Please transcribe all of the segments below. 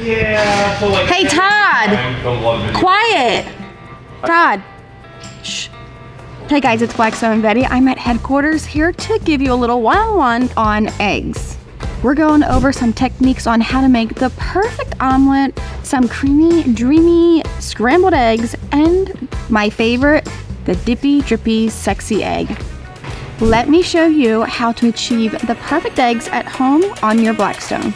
Yeah, so like... Hey, Todd! Quiet! Todd. Shh. Hey guys, it's Blackstone Betty. I'm at headquarters here to give you a little one-on-one on eggs. We're going over some techniques on how to make the perfect omelet, some creamy, dreamy scrambled eggs, and my favorite, the dippy, drippy, sexy egg. Let me show you how to achieve the perfect eggs at home on your Blackstone.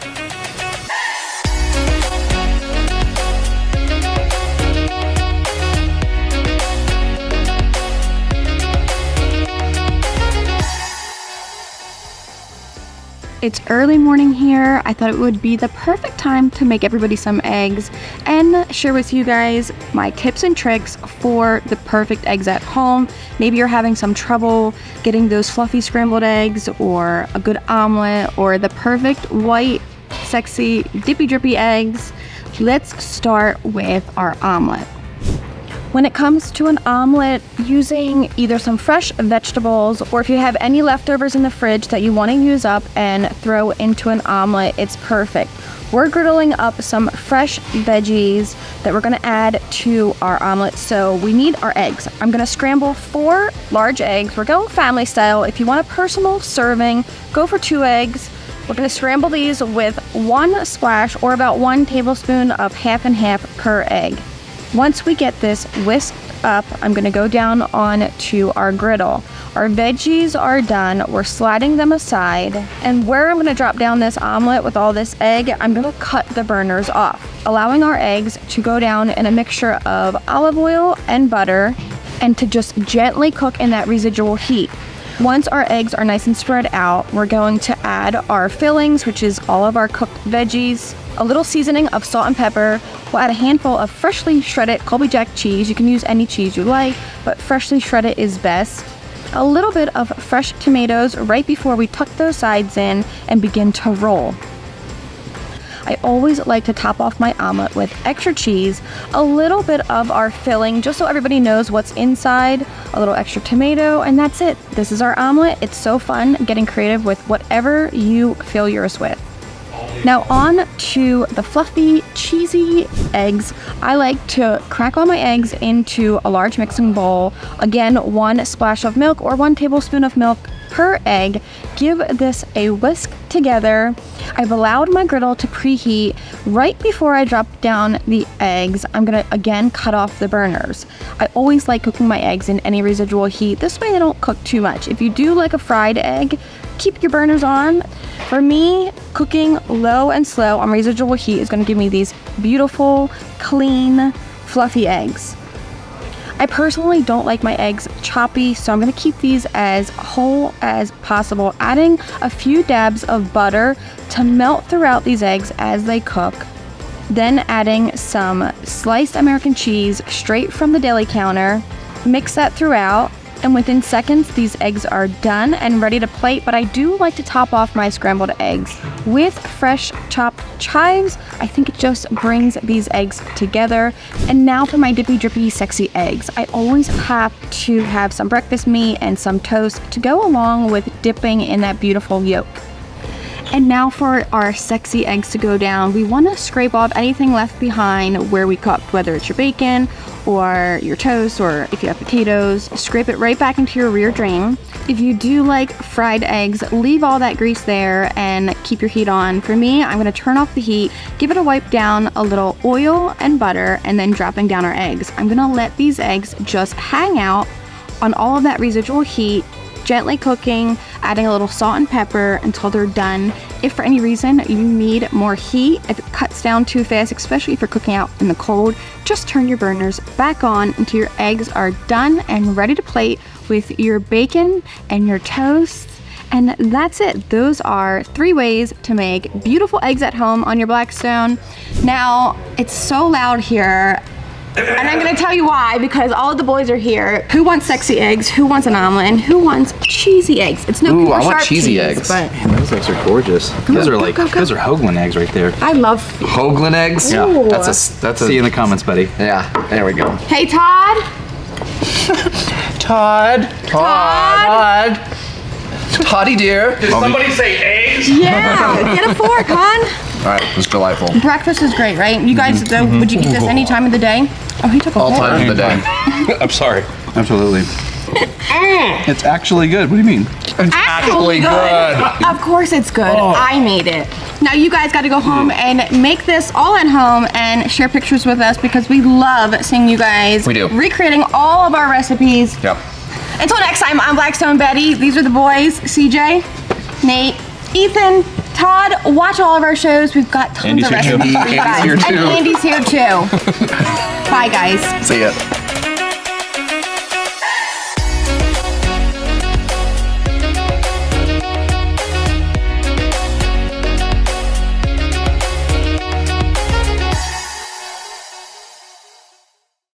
It's early morning here. I thought it would be the perfect time to make everybody some eggs and share with you guys my tips and tricks for the perfect eggs at home. Maybe you're having some trouble getting those fluffy scrambled eggs or a good omelet or the perfect white, sexy, dippy drippy eggs. Let's start with our omelet. When it comes to an omelet, using either some fresh vegetables or if you have any leftovers in the fridge that you want to use up and throw into an omelet, it's perfect. We're griddling up some fresh veggies that we're going to add to our omelet. So we need our eggs. I'm going to scramble 4 large eggs. We're going family style. If you want a personal serving, go for 2 eggs. We're going to scramble these with 1 splash or about 1 tablespoon of half and half per egg. Once we get this whisked up, I'm going to go down on to our griddle. Our veggies are done. We're sliding them aside. And where I'm going to drop down this omelet with all this egg, I'm going to cut the burners off, allowing our eggs to go down in a mixture of olive oil and butter and to just gently cook in that residual heat. Once our eggs are nice and spread out, we're going to add our fillings, which is all of our cooked veggies, a little seasoning of salt and pepper. We'll add a handful of freshly shredded Colby Jack cheese. You can use any cheese you like, but freshly shredded is best. A little bit of fresh tomatoes right before we tuck those sides in and begin to roll. I always like to top off my omelet with extra cheese, a little bit of our filling, just so everybody knows what's inside, a little extra tomato, and that's it. This is our omelet. It's so fun getting creative with whatever you fill yours with. Now on to the fluffy, cheesy eggs. I like to crack all my eggs into a large mixing bowl. Again, 1 splash of milk or 1 tablespoon of milk per egg. Give this a whisk together. I've allowed my griddle to preheat. Right before I drop down the eggs, I'm gonna again cut off the burners. I always like cooking my eggs in any residual heat. This way they don't cook too much. If you do like a fried egg, keep your burners on. For me, cooking low and slow on residual heat is gonna give me these beautiful, clean, fluffy eggs. I personally don't like my eggs choppy, so I'm going to keep these as whole as possible, adding a few dabs of butter to melt throughout these eggs as they cook. Then adding some sliced American cheese straight from the deli counter. Mix that throughout, and within seconds these eggs are done and ready to plate, but I do like to top off my scrambled eggs with fresh chopped chives. I think it just brings these eggs together. And now for my dippy drippy sexy eggs. I always have to have some breakfast meat and some toast to go along with dipping in that beautiful yolk. And now for our sexy eggs to go down. We want to scrape off anything left behind where we cooked, whether it's your bacon or your toast, or if you have potatoes, scrape it right back into your rear drain. If you do like fried eggs, leave all that grease there and keep your heat on. For me, I'm going to turn off the heat, give it a wipe down, a little oil and butter, and then dropping down our eggs. I'm going to let these eggs just hang out on all of that residual heat, gently cooking, adding a little salt and pepper until they're done. If for any reason you need more heat, if it cuts down too fast, especially if you're cooking out in the cold, just turn your burners back on until your eggs are done and ready to plate with your bacon and your toast. And that's it. Those are 3 ways to make beautiful eggs at home on your Blackstone. Now, it's so loud here. And I'm gonna tell you why, because all of the boys are here. Who wants sexy eggs? Who wants an omelet? And who wants cheesy eggs? It's no I want cheesy cheese, eggs. But man, those eggs are gorgeous. Those are like those are Hoagland eggs right there. I love Hoagland eggs. Ooh. Yeah, that's a. See you in the comments, buddy. Yeah, there we go. Hey, Todd. Toddy dear. Did somebody say eggs? Yeah, get a fork, hon. All right, it's delightful. Breakfast is great, right? You guys, though, would you eat this any time of the day? Oh, he took a All whole time of the day. I'm sorry. Absolutely. It's actually good. What do you mean? It's actually good. Of course it's good. I made it. Now you guys got to go home and make this all at home and share pictures with us because we love seeing you guys We do. recreating all of our recipes. Yep. Until next time, I'm Blackstone Betty. These are the boys, CJ, Nate, Ethan, Todd. Watch all of our shows. We've got tons Andy's of here too. recipes for you guys. Andy's here too. And Andy's here too. Bye, guys. See ya.